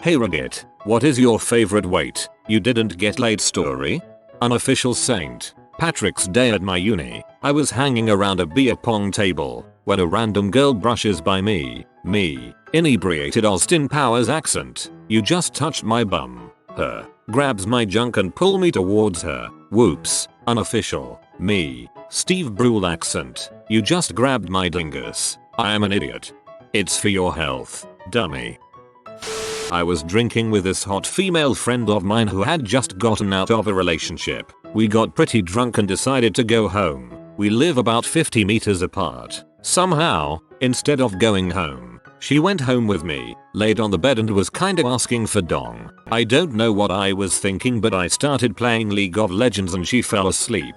Hey Reddit, what is your favorite wait, you didn't get late story? Unofficial Saint Patrick's Day at my uni, I was hanging around a beer pong table when a random girl brushes by me, inebriated Austin Powers accent, you just touched my bum, her, grabs my junk and pull me towards her, whoops, unofficial, me, Steve Brule accent, you just grabbed my dingus, I am an idiot. It's for your health, dummy. I was drinking with this hot female friend of mine who had just gotten out of a relationship. We got pretty drunk and decided to go home. We live about 50 meters apart. Somehow, instead of going home, she went home with me, laid on the bed and was kinda asking for dong. I don't know what I was thinking, but I started playing League of Legends and she fell asleep.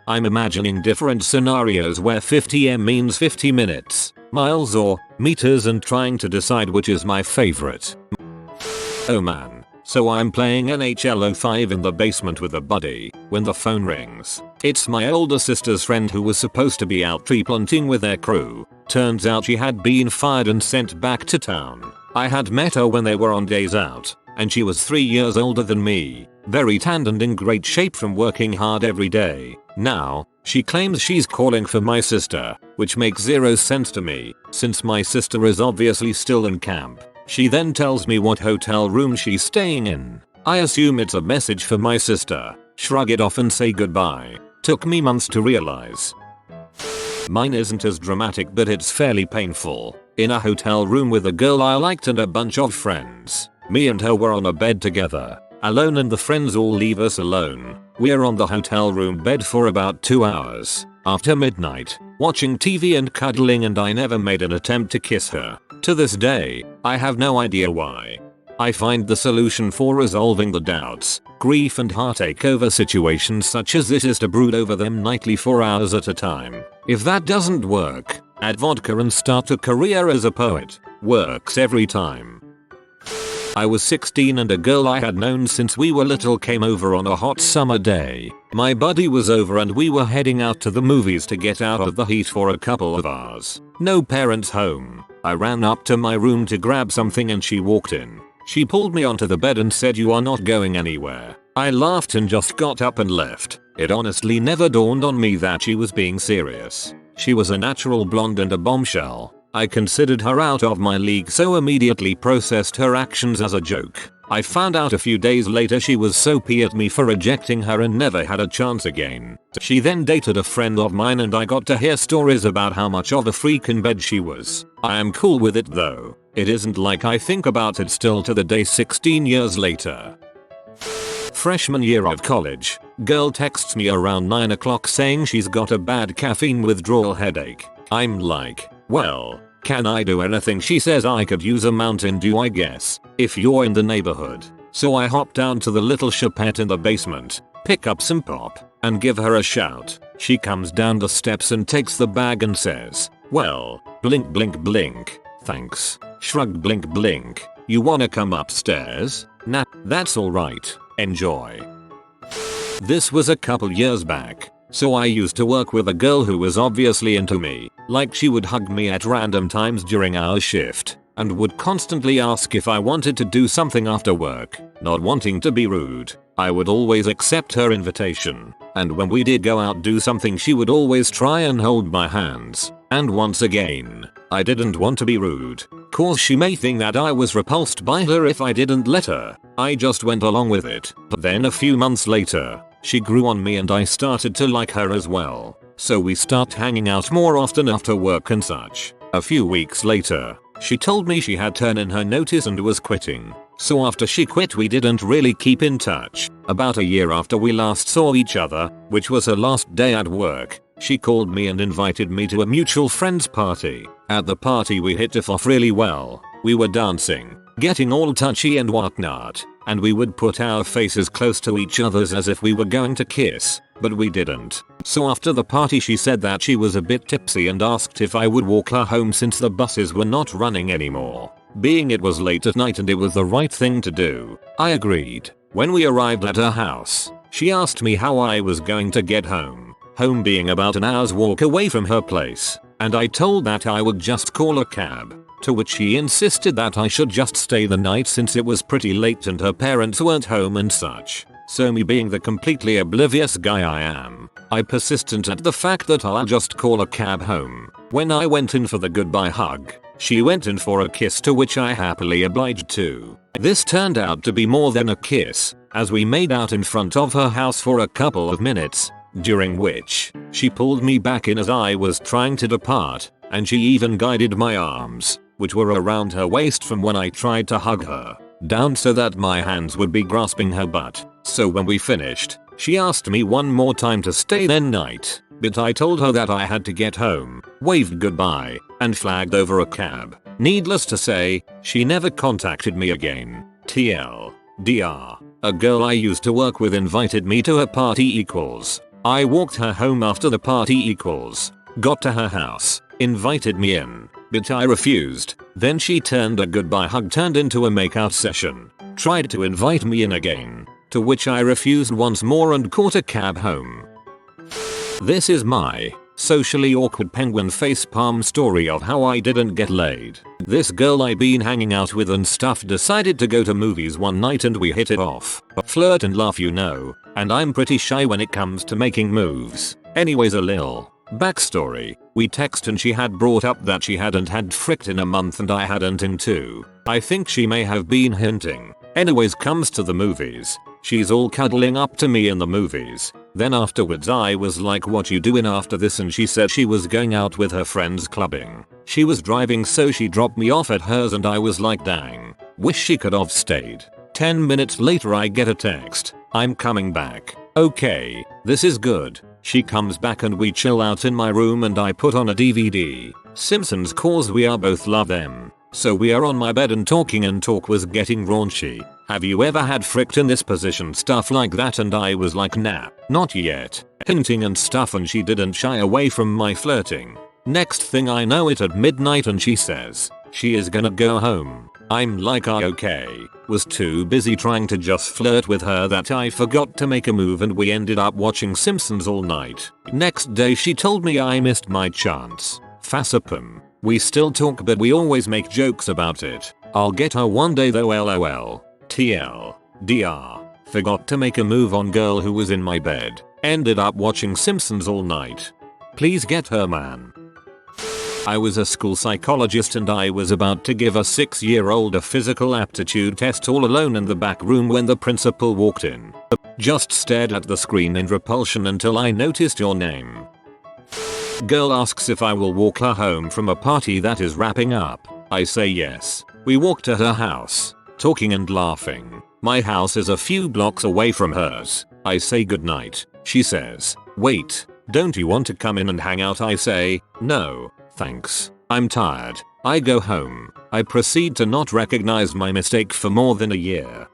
I'm imagining different scenarios where 50m means 50 minutes, miles or meters and trying to decide which is my favorite. Oh man, so I'm playing NHL 05 in the basement with a buddy when the phone rings. It's my older sister's friend who was supposed to be out tree planting with their crew. Turns out she had been fired and sent back to town. I had met her when they were on days out, and she was 3 years older than me, very tanned and in great shape from working hard every day. Now, she claims she's calling for my sister, which makes zero sense to me, since my sister is obviously still in camp. She then tells me what hotel room she's staying in. I assume it's a message for my sister, shrug it off and say goodbye. Took me months to realize. Mine isn't as dramatic, but it's fairly painful. In a hotel room with a girl I liked and a bunch of friends. Me and her were on a bed together, alone, and the friends all leave us alone. We're on the hotel room bed for about 2 hours. After midnight, watching TV and cuddling, and I never made an attempt to kiss her. To this day, I have no idea why. I find the solution for resolving the doubts, grief and heartache over situations such as this is to brood over them nightly for hours at a time. If that doesn't work, add vodka and start a career as a poet. Works every time. I was 16 and a girl I had known since we were little came over on a hot summer day. My buddy was over and we were heading out to the movies to get out of the heat for a couple of hours. No parents home. I ran up to my room to grab something and she walked in. She pulled me onto the bed and said, "You are not going anywhere." I laughed and just got up and left. It honestly never dawned on me that she was being serious. She was a natural blonde and a bombshell. I considered her out of my league, so immediately processed her actions as a joke. I found out a few days later she was so pissed at me for rejecting her and never had a chance again. She then dated a friend of mine and I got to hear stories about how much of a freak in bed she was. I am cool with it though. It isn't like I think about it still to the day 16 years later. Freshman year of college, girl texts me around 9 o'clock saying she's got a bad caffeine withdrawal headache. I'm like, well, can I do anything? She says I could use a Mountain Dew, I guess, if you're in the neighborhood. So I hop down to the little shopette in the basement, pick up some pop, and give her a shout. She comes down the steps and takes the bag and says, "Well, blink blink blink, thanks." Shrug blink blink. "You wanna come upstairs?" "Nah, that's alright, enjoy." This was a couple years back. So I used to work with a girl who was obviously into me, like she would hug me at random times during our shift, and would constantly ask if I wanted to do something after work. Not wanting to be rude, I would always accept her invitation, and when we did go out do something she would always try and hold my hands. And once again, I didn't want to be rude, cause she may think that I was repulsed by her if I didn't let her. I just went along with it. But then a few months later, she grew on me and I started to like her as well. So we start hanging out more often after work and such. A few weeks later, she told me she had turned in her notice and was quitting. So after she quit we didn't really keep in touch. About a year after we last saw each other, which was her last day at work, she called me and invited me to a mutual friend's party. At the party we hit it off really well. We were dancing, getting all touchy and whatnot, and we would put our faces close to each other's as if we were going to kiss, but we didn't. So after the party she said that she was a bit tipsy and asked if I would walk her home since the buses were not running anymore. Being it was late at night and it was the right thing to do, I agreed. When we arrived at her house, she asked me how I was going to get home. Home being about an hour's walk away from her place, and I told that I would just call a cab. to which she insisted that I should just stay the night since it was pretty late and her parents weren't home and such. So me being the completely oblivious guy I am, I persisted at the fact that I'll just call a cab home. When I went in for the goodbye hug, she went in for a kiss, to which I happily obliged to. This turned out to be more than a kiss, as we made out in front of her house for a couple of minutes, during which she pulled me back in as I was trying to depart, and she even guided my arms, which were around her waist from when I tried to hug her, down so that my hands would be grasping her butt. So when we finished, she asked me one more time to stay that night, but I told her that I had to get home, waved goodbye, and flagged over a cab. Needless to say, she never contacted me again. TLDR. A girl I used to work with invited me to her party . I walked her home after the party . Got to her house, invited me in, but I refused. Then she turned a goodbye hug turned into a makeout session. Tried to invite me in again, to which I refused once more and caught a cab home. This is my socially awkward penguin facepalm story of how I didn't get laid. This girl I been hanging out with and stuff decided to go to movies one night and we hit it off. Flirt and laugh, you know, and I'm pretty shy when it comes to making moves. Anyways, a lil backstory. We text and she had brought up that she hadn't had fricked in a month and I hadn't in too. I think she may have been hinting. Anyways, comes to the movies. She's all cuddling up to me in the movies. Then afterwards I was like, what you doing after this? And she said she was going out with her friends clubbing. She was driving, so she dropped me off at hers and I was like, dang, wish she could have stayed. 10 minutes later I get a text, I'm coming back. Okay, this is good. She comes back and we chill out in my room and I put on a DVD, Simpsons, cause we are both love them. So we are on my bed and talking, and talk was getting raunchy. Have you ever had fricked in this position, stuff like that? And I was like, nah, not yet. Hinting and stuff, and she didn't shy away from my flirting. Next thing I know, it at midnight and she says she is gonna go home. I'm like, okay. Was too busy trying to just flirt with her that I forgot to make a move and we ended up watching Simpsons all night. Next day she told me I missed my chance. Facepalm. We still talk but we always make jokes about it. I'll get her one day though, lol. TLDR. Forgot to make a move on girl who was in my bed. Ended up watching Simpsons all night. Please get her, man. I was a school psychologist and I was about to give a 6-year-old a physical aptitude test all alone in the back room when the principal walked in. Just stared at the screen in repulsion until I noticed your name. Girl asks if I will walk her home from a party that is wrapping up. I say yes. We walk to her house, talking and laughing. My house is a few blocks away from hers. I say goodnight. She says, wait, don't you want to come in and hang out? I say, no, thanks. I'm tired. I go home. I proceed to not recognize my mistake for more than a year.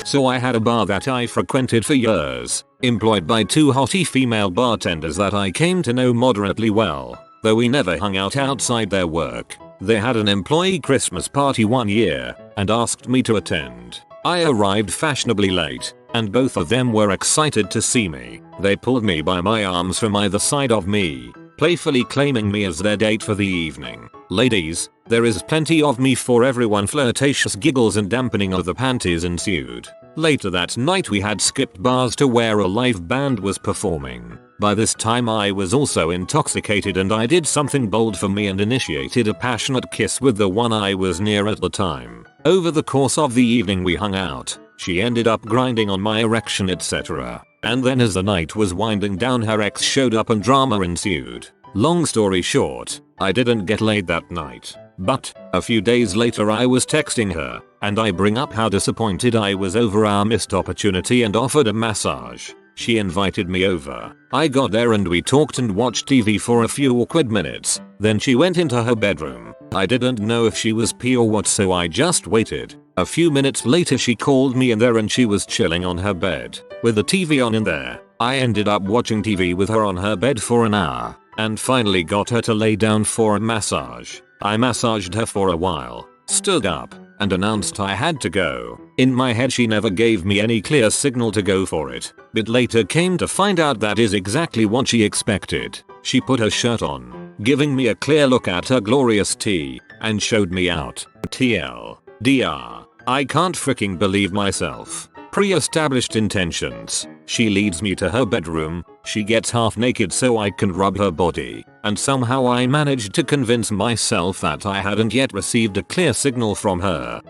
So I had a bar that I frequented for years, employed by 2 hottie female bartenders that I came to know moderately well, though we never hung out outside their work. They had an employee Christmas party one year and asked me to attend. I arrived fashionably late, and both of them were excited to see me. They pulled me by my arms from either side of me, playfully claiming me as their date for the evening. Ladies, there is plenty of me for everyone. Flirtatious giggles and dampening of the panties ensued. Later that night we had skipped bars to where a live band was performing. By this time I was also intoxicated and I did something bold for me and initiated a passionate kiss with the one I was near at the time. Over the course of the evening we hung out. She ended up grinding on my erection, etc. And then as the night was winding down her ex showed up and drama ensued. Long story short, I didn't get laid that night. But, a few days later I was texting her, and I bring up how disappointed I was over our missed opportunity and offered a massage. She invited me over. I got there and we talked and watched TV for a few awkward minutes. Then she went into her bedroom. I didn't know if she was pee or what, so I just waited. A few minutes later she called me in there and she was chilling on her bed, with the TV on in there. I ended up watching TV with her on her bed for an hour, and finally got her to lay down for a massage. I massaged her for a while, stood up, and announced I had to go. In my head she never gave me any clear signal to go for it, but later came to find out that is exactly what she expected. She put her shirt on, giving me a clear look at her glorious T, and showed me out. TLDR. I can't freaking believe myself. Pre-established intentions. She leads me to her bedroom, she gets half naked so I can rub her body, and somehow I managed to convince myself that I hadn't yet received a clear signal from her.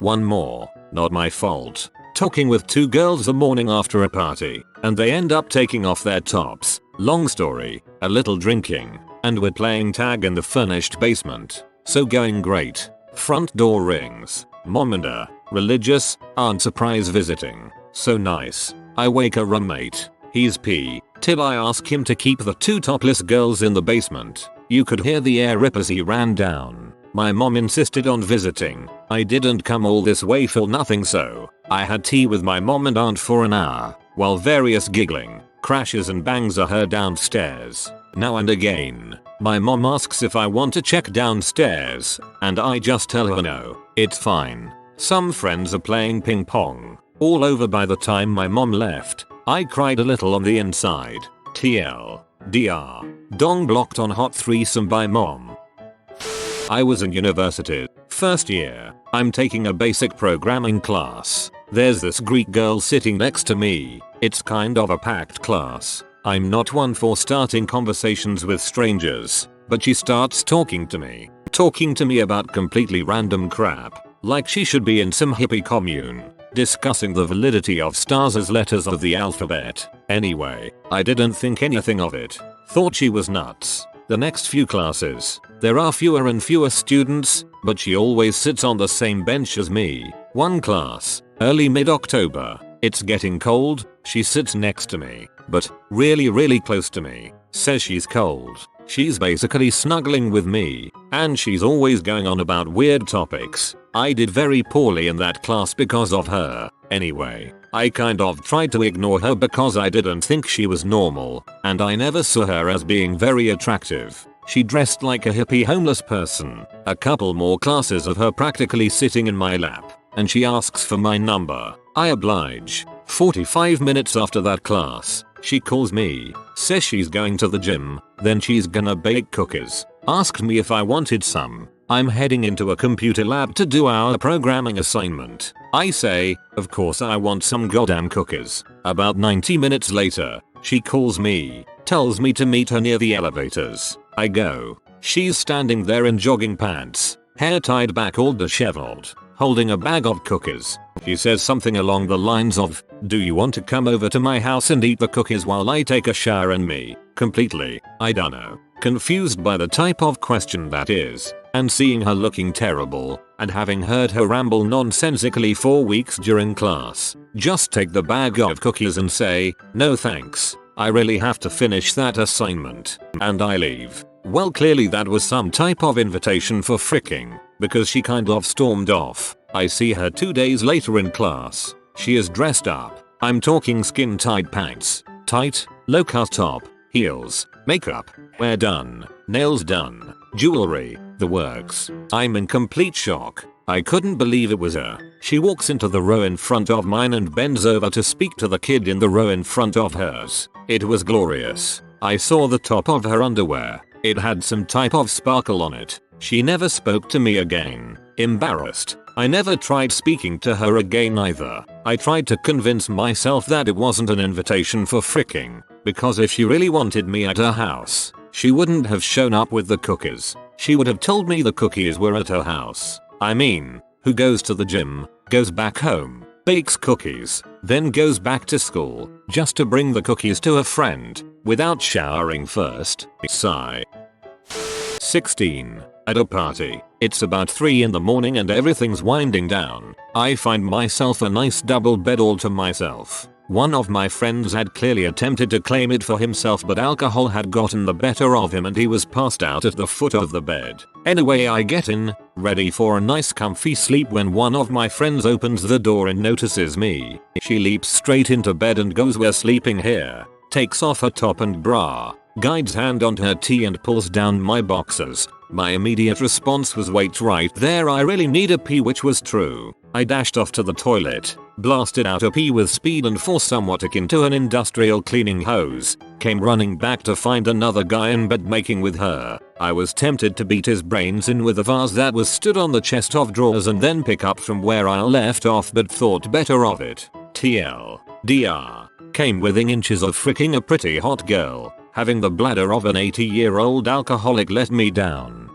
One more. Not my fault. Talking with two girls the morning after a party, and they end up taking off their tops. Long story, a little drinking, and we're playing tag in the furnished basement. So going great. Front door rings. Mom and religious aunt surprise visiting. So nice. I wake a roommate. He's pee till I ask him to keep the two topless girls in the basement. You could hear the air rip as he ran down. My mom insisted on visiting. I didn't come all this way for nothing, so I had tea with my mom and aunt for an hour, while various giggling, crashes and bangs are heard downstairs. Now and again, my mom asks if I want to check downstairs, and I just tell her no, it's fine. Some friends are playing ping pong. All over by the time my mom left. I cried a little on the inside. TLDR. Dong blocked on hot threesome by mom. I was in university, first year. I'm taking a basic programming class. There's this Greek girl sitting next to me. It's kind of a packed class. I'm not one for starting conversations with strangers, but she starts talking to me about completely random crap, like she should be in some hippie commune, discussing the validity of stars as letters of the alphabet. Anyway, I didn't think anything of it. Thought she was nuts. The next few classes, there are fewer and fewer students, but she always sits on the same bench as me. One class, early mid-October, it's getting cold, she sits next to me, but really close to me, says she's cold. She's basically snuggling with me, and she's always going on about weird topics. I did very poorly in that class because of her. Anyway, I kind of tried to ignore her because I didn't think she was normal, and I never saw her as being very attractive. She dressed like a hippie homeless person. A couple more classes of her practically sitting in my lap, and she asks for my number. I oblige. 45 minutes after that class, she calls me, says she's going to the gym, then she's gonna bake cookies. Asked me if I wanted some. I'm heading into a computer lab to do our programming assignment. I say, of course I want some goddamn cookies. About 90 minutes later, she calls me, tells me to meet her near the elevators. I go. She's standing there in jogging pants, hair tied back all disheveled, holding a bag of cookies. She says something along the lines of, "Do you want to come over to my house and eat the cookies while I take a shower?" And me, completely, I dunno, confused by the type of question that is, and seeing her looking terrible, and having heard her ramble nonsensically for weeks during class, just take the bag of cookies and say, "No thanks, I really have to finish that assignment," and I leave. Well, clearly that was some type of invitation for fricking, because she kind of stormed off. I see her 2 days later in class. She is dressed up. I'm talking skin tight pants, tight, low cut top, heels, makeup, hair done, nails done, jewelry, the works. I'm in complete shock. I couldn't believe it was her. She walks into the row in front of mine and bends over to speak to the kid in the row in front of hers. It was glorious. I saw the top of her underwear. It had some type of sparkle on it. She never spoke to me again. Embarrassed. I never tried speaking to her again either. I tried to convince myself that it wasn't an invitation for fricking, because if she really wanted me at her house, she wouldn't have shown up with the cookies. She would have told me the cookies were at her house. I mean, who goes to the gym, goes back home, bakes cookies, then goes back to school, just to bring the cookies to a friend, without showering first? Sigh. 16. At a party. It's about 3 in the morning and everything's winding down. I find myself a nice double bed all to myself. One of my friends had clearly attempted to claim it for himself, but alcohol had gotten the better of him and he was passed out at the foot of the bed. Anyway, I get in, ready for a nice comfy sleep, when one of my friends opens the door and notices me. She leaps straight into bed and goes, "We're sleeping here." Takes off her top and bra, guides hand onto her tee and pulls down my boxers. My immediate response was, "Wait right there, I really need a pee," which was true. I dashed off to the toilet, blasted out a pee with speed and force somewhat akin to an industrial cleaning hose, Came running back to find another guy in bed making with her. I was tempted to beat his brains in with a vase that was stood on the chest of drawers and then pick up from where I left off, but thought better of it. TLDR. Came within inches of fricking a pretty hot girl. Having the bladder of an 80-year-old alcoholic let me down.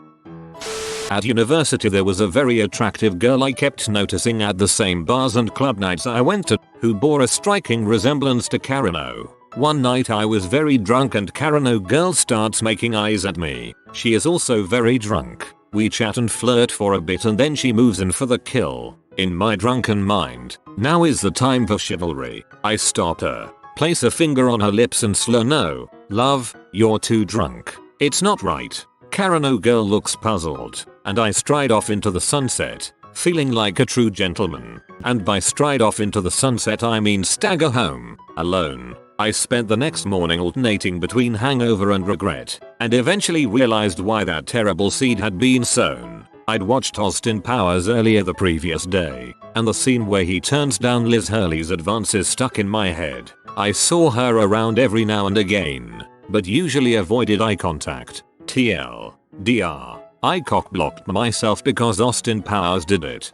At university there was a very attractive girl I kept noticing at the same bars and club nights I went to, who bore a striking resemblance to Karino. One night I was very drunk and Karino girl starts making eyes at me. She is also very drunk. We chat and flirt for a bit and then she moves in for the kill. In my drunken mind, now is the time for chivalry. I stop her, place a finger on her lips and slur, "No, love, you're too drunk. It's not right." Karino girl looks puzzled, and I stride off into the sunset, feeling like a true gentleman. And by stride off into the sunset I mean stagger home, alone. I spent the next morning alternating between hangover and regret, and eventually realized why that terrible seed had been sown. I'd watched Austin Powers earlier the previous day, and the scene where he turns down Liz Hurley's advances stuck in my head. I saw her around every now and again, but usually avoided eye contact. TLDR. I cock-blocked myself because Austin Powers did it.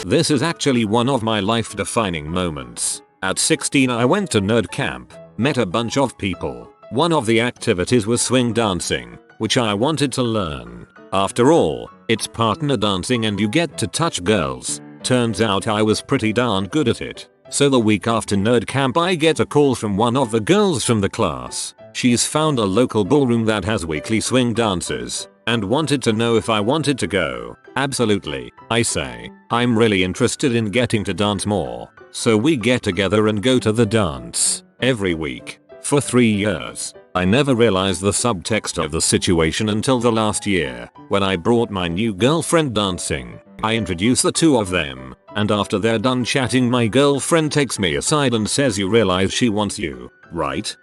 This is actually one of my life-defining moments. At 16 I went to nerd camp, met a bunch of people. One of the activities was swing dancing, which I wanted to learn. After all, it's partner dancing and you get to touch girls. Turns out I was pretty darn good at it. So the week after nerd camp I get a call from one of the girls from the class. She's found a local ballroom that has weekly swing dances, and wanted to know if I wanted to go. Absolutely, I say. I'm really interested in getting to dance more. So we get together and go to the dance every week for 3 years. I never realized the subtext of the situation until the last year, when I brought my new girlfriend dancing. I introduce the two of them, and after they're done chatting my girlfriend takes me aside and says, "You realize she wants you, right?"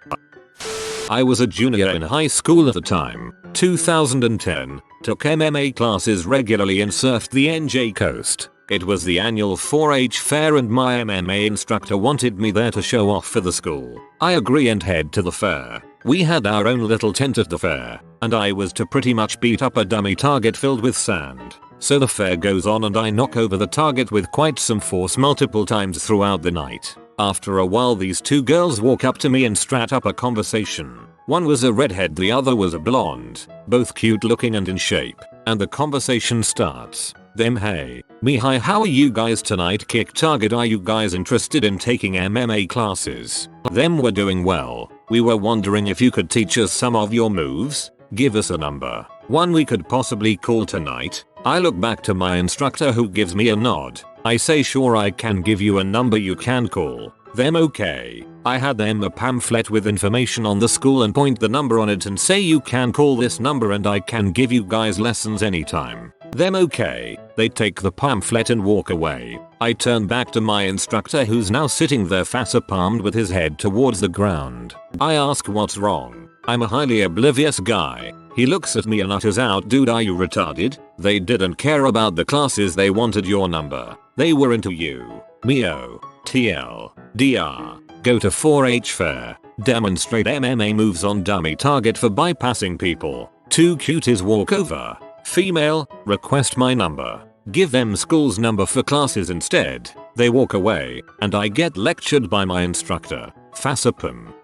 I was a junior in high school at the time, 2010, took MMA classes regularly and surfed the NJ coast. It was the annual 4-H fair and my MMA instructor wanted me there to show off for the school. I agree and head to the fair. We had our own little tent at the fair, and I was to pretty much beat up a dummy target filled with sand. So the fair goes on and I knock over the target with quite some force multiple times throughout the night. After a while these two girls walk up to me and start up a conversation. One was a redhead, the other was a blonde, both cute looking and in shape, and the conversation starts. Them, "Hey, me, hi, how are you guys tonight? Kick target, are you guys interested in taking MMA classes?" Them, "We're doing well. We were wondering if you could teach us some of your moves. Give us a number, one we could possibly call tonight." I look back to my instructor who gives me a nod. I say, "Sure, I can give you a number you can call." Them, "Okay." I had them a pamphlet with information on the school and point the number on it and say, "You can call this number and I can give you guys lessons anytime." Them, "Okay." They take the pamphlet and walk away. I turn back to my instructor who's now sitting there face-palmed with his head towards the ground. I ask what's wrong. I'm a highly oblivious guy. He looks at me and utters out, "Dude, are you retarded? They didn't care about the classes, they wanted your number. They were into you." Mio. TLDR. Go to 4-H fair. Demonstrate MMA moves on dummy target for bypassing people. Two cuties walk over. Female, "Request my number." Give them school's number for classes instead. They walk away, and I get lectured by my instructor. Facepalm.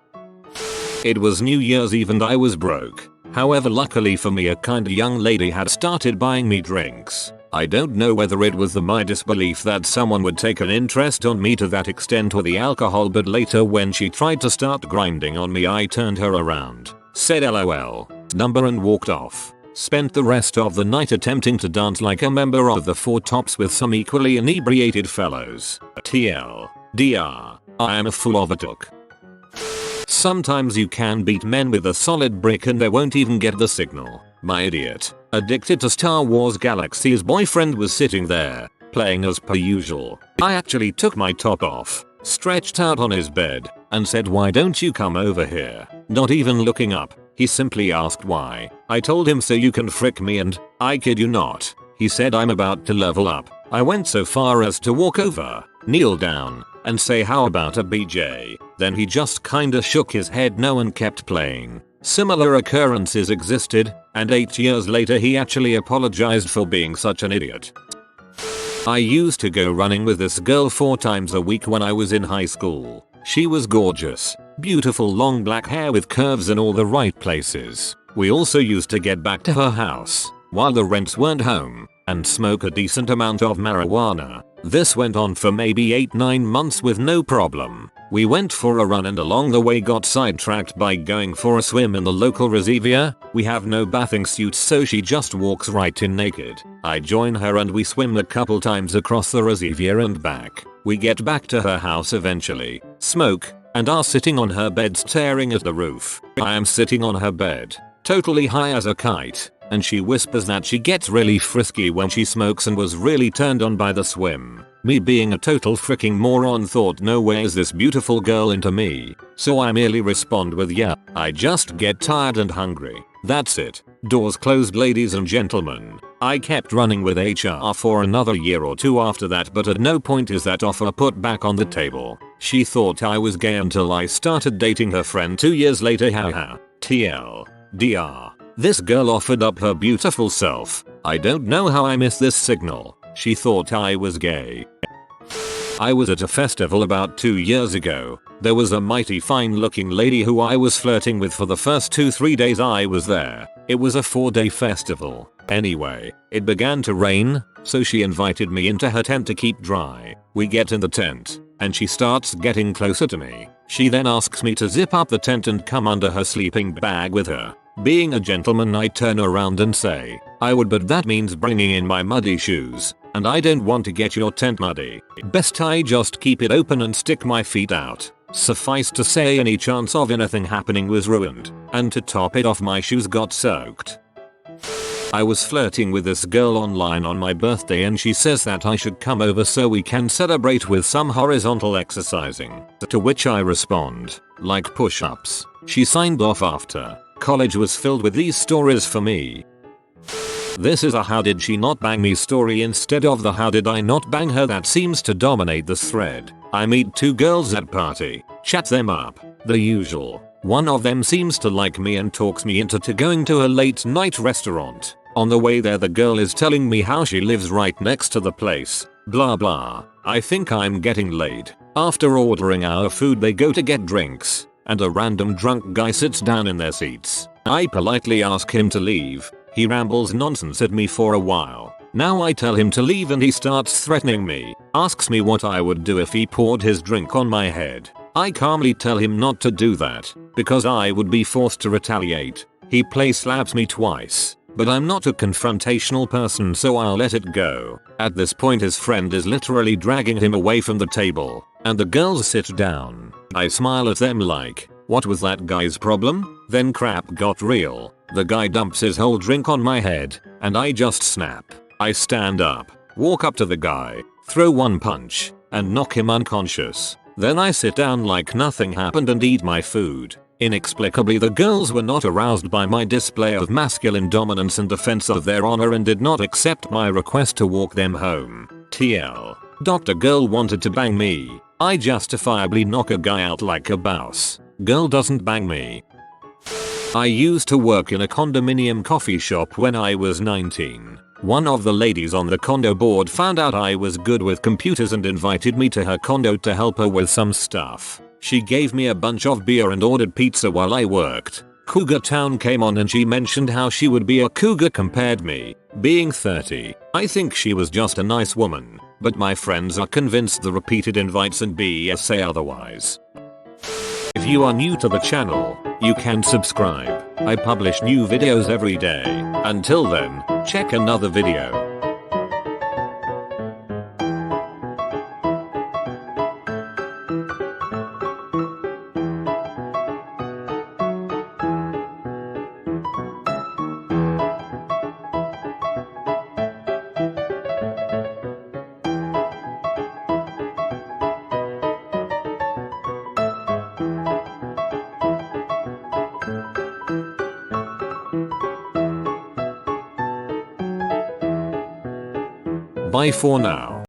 It was New Year's Eve and I was broke. However, luckily for me, a kind young lady had started buying me drinks. I don't know whether it was my disbelief that someone would take an interest on me to that extent or the alcohol, but later when she tried to start grinding on me I turned her around, said "LOL, number" and walked off. Spent the rest of the night attempting to dance like a member of the Four Tops with some equally inebriated fellows. TLDR. I am a fool of a took. Sometimes you can beat men with a solid brick and they won't even get the signal. My idiot, addicted to Star Wars Galaxy's boyfriend was sitting there, playing as per usual. I actually took my top off, stretched out on his bed, and said, "Why don't you come over here?" Not even looking up, he simply asked why. I told him, "So you can frick me," and, I kid you not, he said, "I'm about to level up." I went so far as to walk over, kneel down, and say, "How about a BJ?" Then he just kinda shook his head no and kept playing. Similar occurrences existed, and 8 years later he actually apologized for being such an idiot. I used to go running with this girl 4 times a week when I was in high school. She was gorgeous, beautiful long black hair with curves in all the right places. We also used to get back to her house while the rents weren't home and smoke a decent amount of marijuana. This went on for maybe 8-9 months with no problem. We went for a run and along the way got sidetracked by going for a swim in the local reservoir. We have no bathing suits so she just walks right in naked. I join her and we swim a couple times across the reservoir and back. We get back to her house eventually, smoke, and are sitting on her bed staring at the roof. I am sitting on her bed, totally high as a kite, and she whispers that she gets really frisky when she smokes and was really turned on by the swim. Me being a total freaking moron thought no way is this beautiful girl into me, so I merely respond with yeah, I just get tired and hungry. That's it. Doors closed ladies and gentlemen. I kept running with HR for another year or 2 after that, but at no point is that offer put back on the table. She thought I was gay until I started dating her friend 2 years later, haha. TLDR. This girl offered up her beautiful self. I don't know how I missed this signal. She thought I was gay. I was at a festival about 2 years ago. There was a mighty fine looking lady who I was flirting with for the first 2-3 days I was there. It was a 4-day festival. Anyway, it began to rain, so she invited me into her tent to keep dry. We get in the tent, and she starts getting closer to me. She then asks me to zip up the tent and come under her sleeping bag with her. Being a gentleman, I turn around and say, I would, but that means bringing in my muddy shoes, and I don't want to get your tent muddy. Best I just keep it open and stick my feet out. Suffice to say, any chance of anything happening was ruined, and to top it off, my shoes got soaked. I was flirting with this girl online on my birthday and she says that I should come over so we can celebrate with some horizontal exercising. To which I respond, like push-ups. She signed off after. College was filled with these stories for me. This is a how did she not bang me story instead of the how did I not bang her that seems to dominate this thread. I meet 2 girls at party, chat them up, the usual. One of them seems to like me and talks me into going to a late night restaurant. On the way there, the girl is telling me how she lives right next to the place. Blah blah. I think I'm getting laid. After ordering our food, they go to get drinks, and a random drunk guy sits down in their seats. I politely ask him to leave. He rambles nonsense at me for a while. Now I tell him to leave and he starts threatening me. Asks me what I would do if he poured his drink on my head. I calmly tell him not to do that, because I would be forced to retaliate. He slaps me twice, but I'm not a confrontational person, so I'll let it go. At this point, his friend is literally dragging him away from the table, and the girls sit down. I smile at them like, what was that guy's problem? Then crap got real. The guy dumps his whole drink on my head, and I just snap. I stand up, walk up to the guy, throw one punch, and knock him unconscious. Then I sit down like nothing happened and eat my food. Inexplicably, the girls were not aroused by my display of masculine dominance and defense of their honor and did not accept my request to walk them home. TL. Dr. Girl wanted to bang me. I justifiably knock a guy out like a boss. Girl doesn't bang me. I used to work in a condominium coffee shop when I was 19. One of the ladies on the condo board found out I was good with computers and invited me to her condo to help her with some stuff. She gave me a bunch of beer and ordered pizza while I worked. Cougar Town came on and she mentioned how she would be a cougar compared me. Being 30, I think she was just a nice woman, but my friends are convinced the repeated invites and BS say otherwise. If you are new to the channel, you can subscribe. I publish new videos every day. Until then, check another video. Bye for now.